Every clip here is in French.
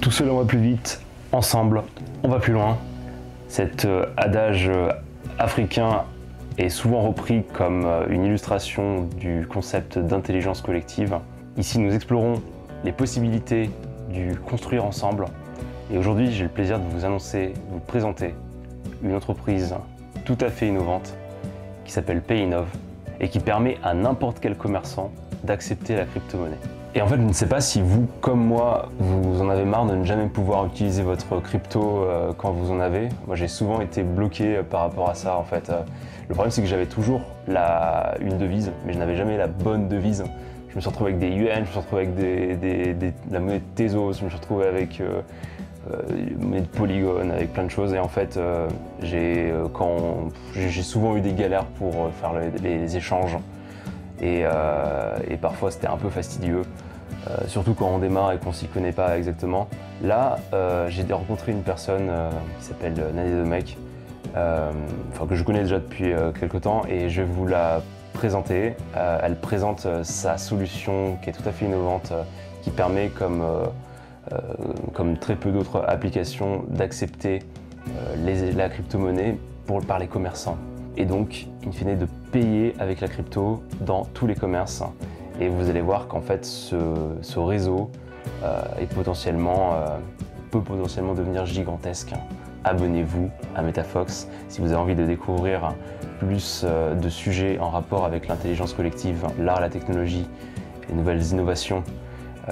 Tout seul on va plus vite, ensemble on va plus loin. Cet adage africain est souvent repris comme une illustration du concept d'intelligence collective. Ici nous explorons les possibilités du construire ensemble. Et aujourd'hui j'ai le plaisir de vous annoncer, de vous présenter une entreprise tout à fait innovante qui s'appelle Payinnov et qui permet à n'importe quel commerçant d'accepter la crypto-monnaie. Et en fait, je ne sais pas si vous, comme moi, vous en avez marre de ne jamais pouvoir utiliser votre crypto quand vous en avez. Moi, j'ai souvent été bloqué par rapport à ça, en fait. Le problème, c'est que j'avais toujours une devise, mais je n'avais jamais la bonne devise. Je me suis retrouvé avec des yuan, je me suis retrouvé avec la monnaie de Tezos, je me suis retrouvé avec une monnaie de Polygon, avec plein de choses. Et en fait, j'ai souvent eu des galères pour faire les échanges. Et parfois c'était un peu fastidieux, surtout quand on démarre et qu'on s'y connaît pas exactement. Là, j'ai rencontré une personne qui s'appelle Nadé Domecq, que je connais déjà depuis quelques temps, et je vais vous la présenter. Elle présente sa solution qui est tout à fait innovante, qui permet, comme très peu d'autres applications, d'accepter la crypto-monnaie par les commerçants. Et donc, in fine, de payer avec la crypto dans tous les commerces. Et vous allez voir qu'en fait, ce réseau peut potentiellement devenir gigantesque. Abonnez-vous à MetaFox si vous avez envie de découvrir plus de sujets en rapport avec l'intelligence collective, l'art, la technologie, les nouvelles innovations,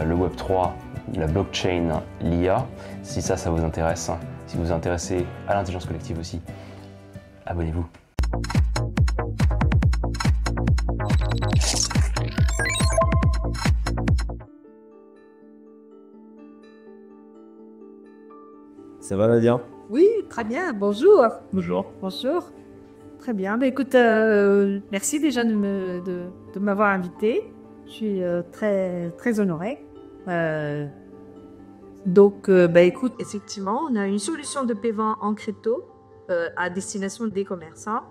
le Web3, la blockchain, l'IA. Si ça vous intéresse, si vous vous intéressez à l'intelligence collective aussi, abonnez-vous. Ça va Nadia? Oui, très bien. Bonjour. Bonjour. Bonjour. Très bien. Écoute, merci déjà de m'avoir invité. Je suis très, très honorée. Écoute, effectivement, on a une solution de paiement en crypto à destination des commerçants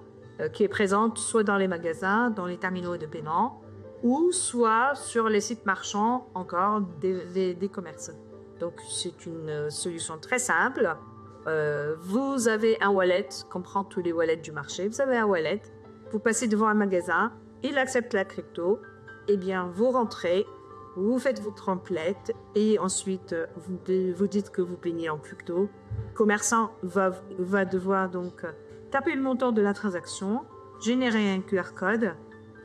qui est présente soit dans les magasins, dans les terminaux de paiement, ou soit sur les sites marchands encore des commerçants. Donc, c'est une solution très simple. Vous avez un wallet, comprend tous les wallets du marché. Vous avez un wallet, vous passez devant un magasin, il accepte la crypto, eh bien, vous rentrez, vous faites votre template et ensuite, vous dites que vous payez en crypto. Le commerçant va devoir donc taper le montant de la transaction, générer un QR code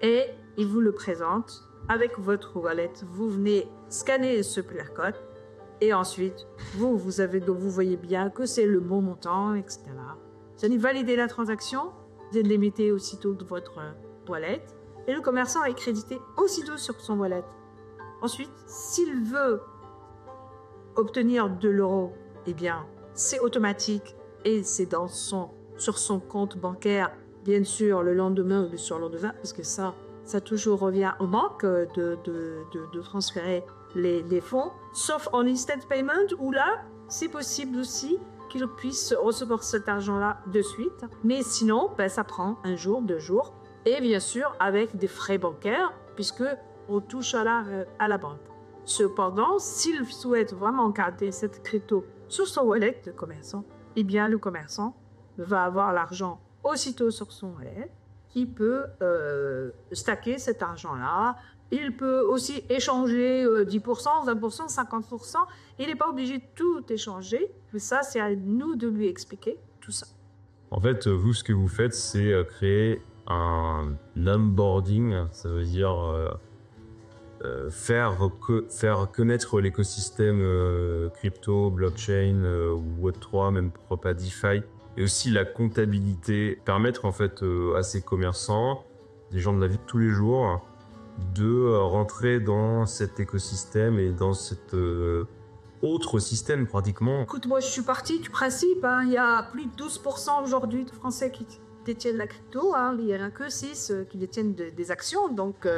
et il vous le présente avec votre wallet. Vous venez scanner ce QR code. Et ensuite, vous voyez bien que c'est le bon montant, etc. Vous allez valider la transaction, vous allez l'émettre aussitôt de votre wallet, et le commerçant est crédité aussitôt sur son wallet. Ensuite, s'il veut obtenir de l'euro, eh bien, c'est automatique et c'est sur son compte bancaire, bien sûr, le lendemain ou le surlendemain, parce que ça toujours revient aux banques de transférer les fonds, sauf en instant payment, où là, c'est possible aussi qu'ils puissent recevoir cet argent-là de suite. Mais sinon, ça prend un jour, 2 jours, et bien sûr, avec des frais bancaires, puisque on touche à la banque. Cependant, s'il souhaite vraiment garder cette crypto sur son wallet de commerçant, eh bien, le commerçant va avoir l'argent aussitôt sur son wallet, qui peut stacker cet argent-là. Il peut aussi échanger 10%, 20%, 50%. Il n'est pas obligé de tout échanger, mais ça, c'est à nous de lui expliquer tout ça. En fait, vous, ce que vous faites, c'est créer un onboarding. Ça veut dire faire connaître l'écosystème crypto, blockchain, Web3, même pourquoi pas DeFi. Et aussi la comptabilité, permettre en fait à ces commerçants, des gens de la vie de tous les jours, de rentrer dans cet écosystème et dans cet autre système pratiquement. Écoute, moi je suis partie du principe, il y a plus de 12% aujourd'hui de Français qui détiennent la crypto, il n'y en a que 6 qui détiennent des actions, donc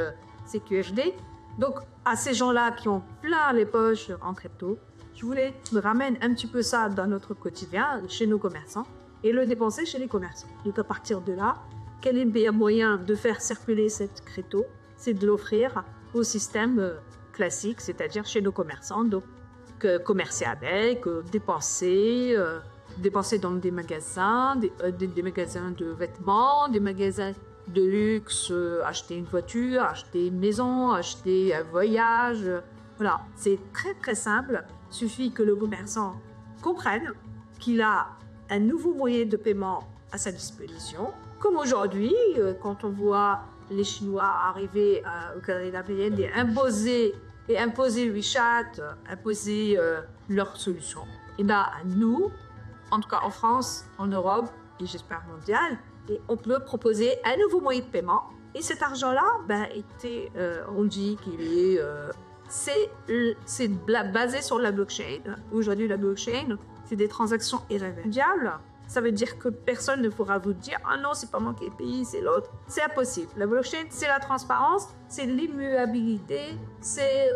c'est QHD. Donc à ces gens-là qui ont plein les poches en crypto, je voulais me ramener un petit peu ça dans notre quotidien, chez nos commerçants, et le dépenser chez les commerçants. Donc à partir de là, quel est le meilleur moyen de faire circuler cette crypto? C'est de l'offrir au système classique, c'est-à-dire chez nos commerçants. Donc commercer avec, dépenser dans des magasins, des magasins de vêtements, des magasins de luxe, acheter une voiture, acheter une maison, acheter un voyage. Voilà, c'est très très simple. Il suffit que le commerçant comprenne qu'il a un nouveau moyen de paiement à sa disposition. Comme aujourd'hui, quand on voit les Chinois arriver au Canada et imposer WeChat, imposer leurs solutions. Et bien, nous, en tout cas en France, en Europe, et j'espère mondial, et on peut proposer un nouveau moyen de paiement. Et cet argent-là, on dit qu'il est... c'est basé sur la blockchain. Aujourd'hui, la blockchain, c'est des transactions irrémédiables. Ça veut dire que personne ne pourra vous dire « Ah non, c'est pas moi qui ai payé, c'est l'autre ». C'est impossible. La blockchain, c'est la transparence, c'est l'immuabilité, c'est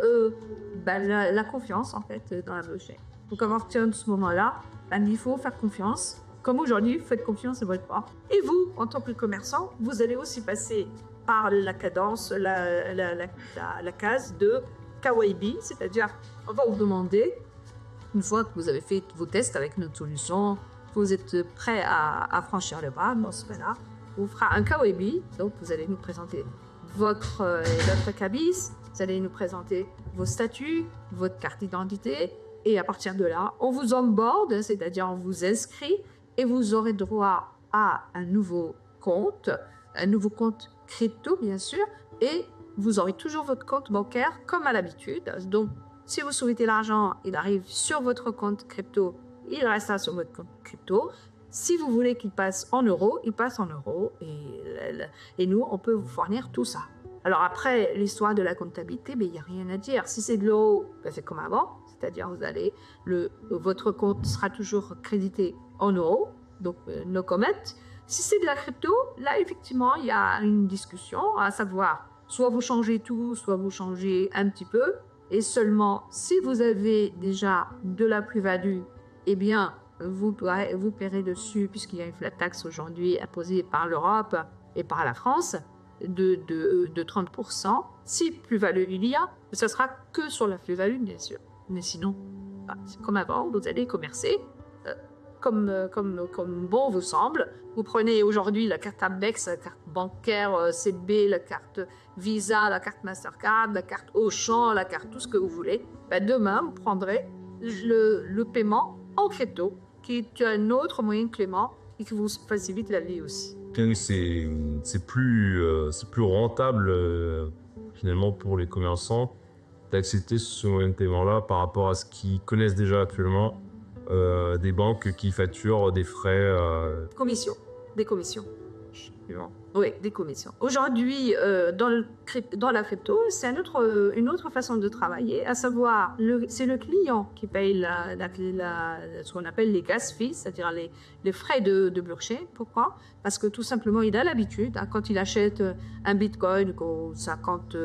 la confiance, en fait, dans la blockchain. Donc, à partir de ce moment-là, il faut faire confiance. Comme aujourd'hui, faites confiance à votre banque. Et vous, en tant que commerçant, vous allez aussi passer par la cadence, la case de KYB, c'est-à-dire, on va vous demander, une fois que vous avez fait vos tests avec notre solution, vous êtes prêt à franchir le pas, dans ce cas-là, on fera un KYB, donc vous allez nous présenter votre cabis, vous allez nous présenter vos statuts, votre carte d'identité, et à partir de là, on vous onboard, c'est-à-dire on vous inscrit, et vous aurez droit à un nouveau compte crypto, bien sûr, et vous aurez toujours votre compte bancaire comme à l'habitude. Donc, si vous souhaitez l'argent, il arrive sur votre compte crypto, il restera sur votre compte crypto. Si vous voulez qu'il passe en euros, il passe en euros, et nous, on peut vous fournir tout ça. Alors après, l'histoire de la comptabilité, il n'y a rien à dire. Si c'est de l'euro, c'est comme avant, c'est-à-dire votre compte sera toujours crédité en euros, donc no comment. Si c'est de la crypto, là effectivement, il y a une discussion, à savoir, soit vous changez tout, soit vous changez un petit peu, et seulement si vous avez déjà de la plus-value, eh bien, vous paierez dessus, puisqu'il y a une flat tax aujourd'hui imposée par l'Europe et par la France, de 30%. Si plus-value il y a, ce sera que sur la plus-value, bien sûr. Mais sinon, c'est comme avant, vous allez commercer comme bon vous semble. Vous prenez aujourd'hui la carte Amex, la carte bancaire CB, la carte Visa, la carte Mastercard, la carte Auchan, la carte tout ce que vous voulez. Demain, vous prendrez le paiement en crypto, qui est un autre moyen de paiement et qui vous facilite la vie aussi. C'est plus rentable finalement pour les commerçants d'accepter ce moyen de paiement-là par rapport à ce qu'ils connaissent déjà actuellement, des banques qui facturent des frais. Des commissions. Oui, des commissions. Aujourd'hui, dans la crypto, c'est une autre façon de travailler, à savoir, c'est le client qui paye ce qu'on appelle les gas fees, c'est-à-dire les frais de blockchain. Pourquoi? Parce que tout simplement, il a l'habitude, quand il achète un bitcoin ou 50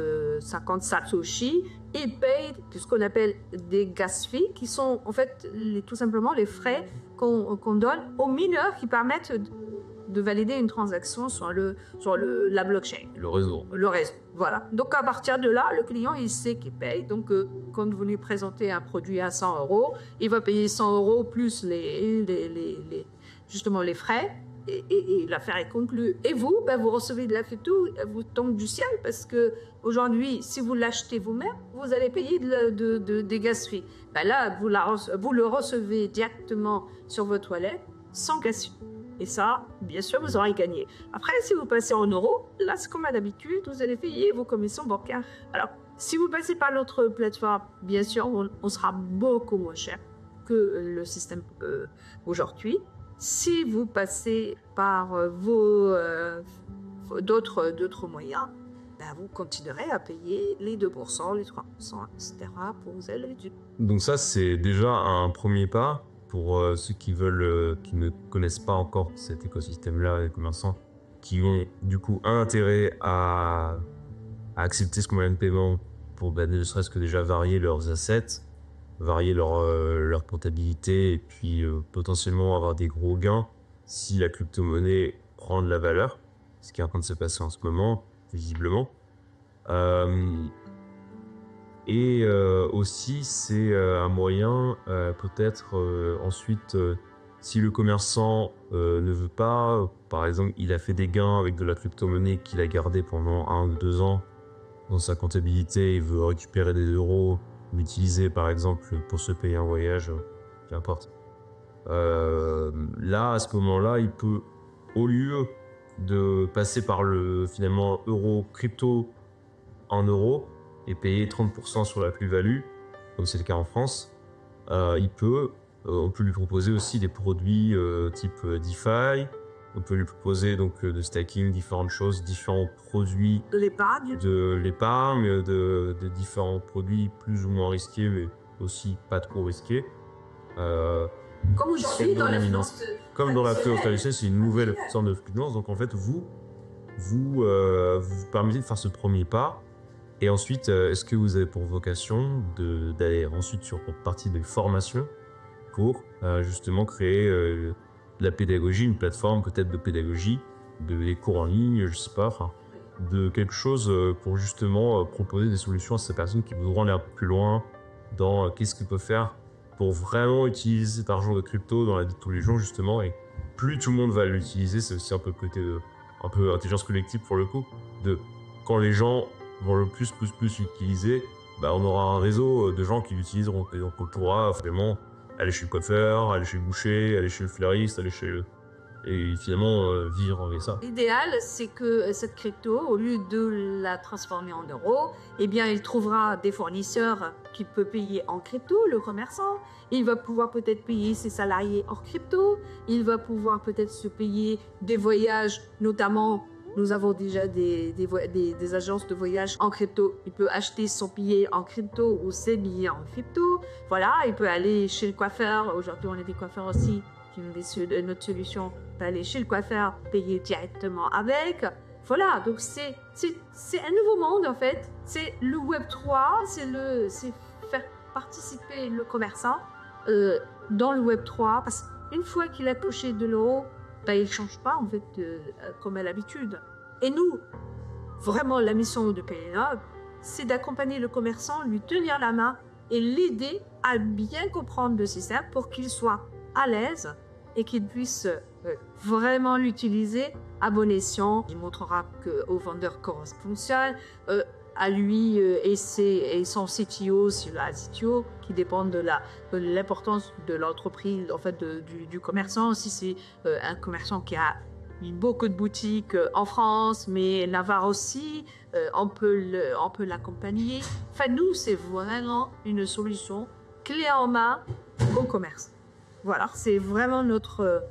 satoshi, il paye ce qu'on appelle des gas fees, qui sont en fait tout simplement les frais qu'on donne aux mineurs qui permettent de valider une transaction sur la blockchain. Le réseau. Voilà. Donc, à partir de là, le client, il sait qu'il paye. Donc, quand vous lui présentez un produit à 100 €, il va payer 100 € plus justement les frais. Et l'affaire est conclue. Et vous, vous recevez de la crypto, vous tombe du ciel, parce que aujourd'hui, si vous l'achetez vous-même, vous allez payer des gas fees. Là, vous le recevez directement sur votre wallet, sans gas fees. Et ça, bien sûr, vous aurez gagné. Après, si vous passez en euros, là, c'est comme à l'habitude, vous allez payer vos commissions bancaires. Alors, si vous passez par l'autre plateforme, bien sûr, on sera beaucoup moins cher que le système aujourd'hui. Si vous passez par d'autres moyens, vous continuerez à payer les 2%, les 3%, etc. pour vous aller du. Donc ça, c'est déjà un premier pas pour ceux qui ne connaissent pas encore cet écosystème-là, les commerçants, qui ont du coup un intérêt à accepter ce moyen de paiement pour ne serait-ce que déjà varier leurs assets, varier leur comptabilité et puis potentiellement avoir des gros gains si la crypto-monnaie prend de la valeur, ce qui est en train de se passer en ce moment, visiblement. Et aussi, c'est un moyen, peut-être ensuite, si le commerçant ne veut pas, par exemple, il a fait des gains avec de la crypto-monnaie qu'il a gardé pendant 1 ou 2 ans dans sa comptabilité, il veut récupérer des euros, l'utiliser par exemple pour se payer un voyage, qu'importe. Là, à ce moment-là, il peut, au lieu de passer par le finalement euro crypto en euros et payer 30% sur la plus-value, comme c'est le cas en France, on peut lui proposer aussi des produits type DeFi. On peut lui proposer donc de stacking, différentes choses, différents produits. L'épargne. De l'épargne, de différents produits plus ou moins risqués, mais aussi pas trop risqués. Comme aujourd'hui, dans la finance. Comme dans la finance traditionnelle, c'est une nouvelle sorte de finance. Donc en fait, vous permettez de faire ce premier pas. Et ensuite, est-ce que vous avez pour vocation d'aller ensuite sur partie des formations pour justement créer de la pédagogie, une plateforme peut-être de pédagogie, des cours en ligne, je sais pas, enfin, de quelque chose pour justement proposer des solutions à ces personnes qui voudront aller un peu plus loin dans qu'est-ce qu'ils peuvent faire pour vraiment utiliser cet argent de crypto dans la vie de tous les jours justement. Et plus tout le monde va l'utiliser, c'est aussi un peu le côté un peu intelligence collective pour le coup, de quand les gens vont le plus l'utiliser, bah on aura un réseau de gens qui l'utiliseront et donc on pourra vraiment aller chez le coiffeur, aller chez le boucher, aller chez le fleuriste, et finalement vivre avec ça. L'idéal, c'est que cette crypto, au lieu de la transformer en euros, eh bien, il trouvera des fournisseurs qui peuvent payer en crypto, le commerçant. Il va pouvoir peut-être payer ses salariés hors crypto. Il va pouvoir peut-être se payer des voyages, notamment. Nous avons déjà des agences de voyage en crypto. Il peut acheter son billet en crypto ou ses billets en crypto. Voilà, il peut aller chez le coiffeur. Aujourd'hui, on a des coiffeurs aussi. Notre solution, peut aller chez le coiffeur, payer directement avec. Voilà, donc c'est un nouveau monde en fait. C'est le Web 3, c'est faire participer le commerçant dans le Web 3. Parce qu'une fois qu'il a touché de l'euro, il ne change pas en fait comme à l'habitude. Et nous, vraiment la mission de PayNob, c'est d'accompagner le commerçant, lui tenir la main et l'aider à bien comprendre le système pour qu'il soit à l'aise et qu'il puisse vraiment l'utiliser à bon escient. Il montrera au vendeur comment ça fonctionne, à lui et son CTO, c'est le CTO qui dépend de l'importance de l'entreprise, en fait du commerçant. Si c'est un commerçant qui a beaucoup de boutiques en France, mais Navarre aussi, on peut l'accompagner. Enfin, nous, c'est vraiment une solution clé en main au commerce. Voilà, c'est vraiment notre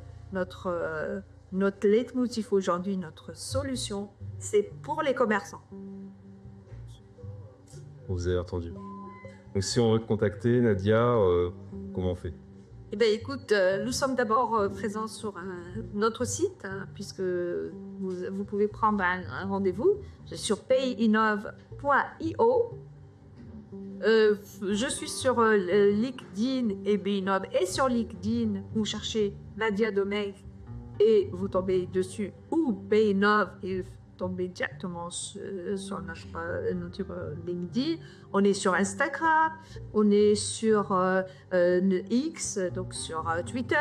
leitmotiv aujourd'hui, notre solution, c'est pour les commerçants. Vous avez entendu. Donc si on veut te contacter, Nadia, comment on fait? Eh bien, écoute, nous sommes d'abord présents sur notre site, hein, puisque vous pouvez prendre un rendez-vous. Je suis sur payinov.io. Je suis sur LinkedIn et PayNob, et sur LinkedIn, vous cherchez Nadia Domecq et vous tombez dessus, ou PayNob et vous tombez directement sur notre LinkedIn. On est sur Instagram, on est sur X, donc sur Twitter,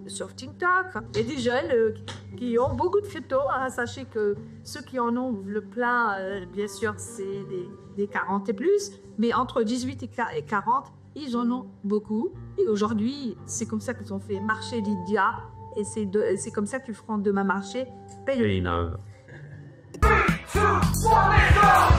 sur TikTok. Et des jeunes qui ont beaucoup de crypto. Hein. Sachez que ceux qui en ont le plein, bien sûr, c'est des 40 et plus. Mais entre 18 et 40, ils en ont beaucoup. Et aujourd'hui, c'est comme ça qu'ils ont fait marcher Lydia. Et c'est comme ça qu'ils feront demain marcher PayNob. 3, 2, 1, let's go!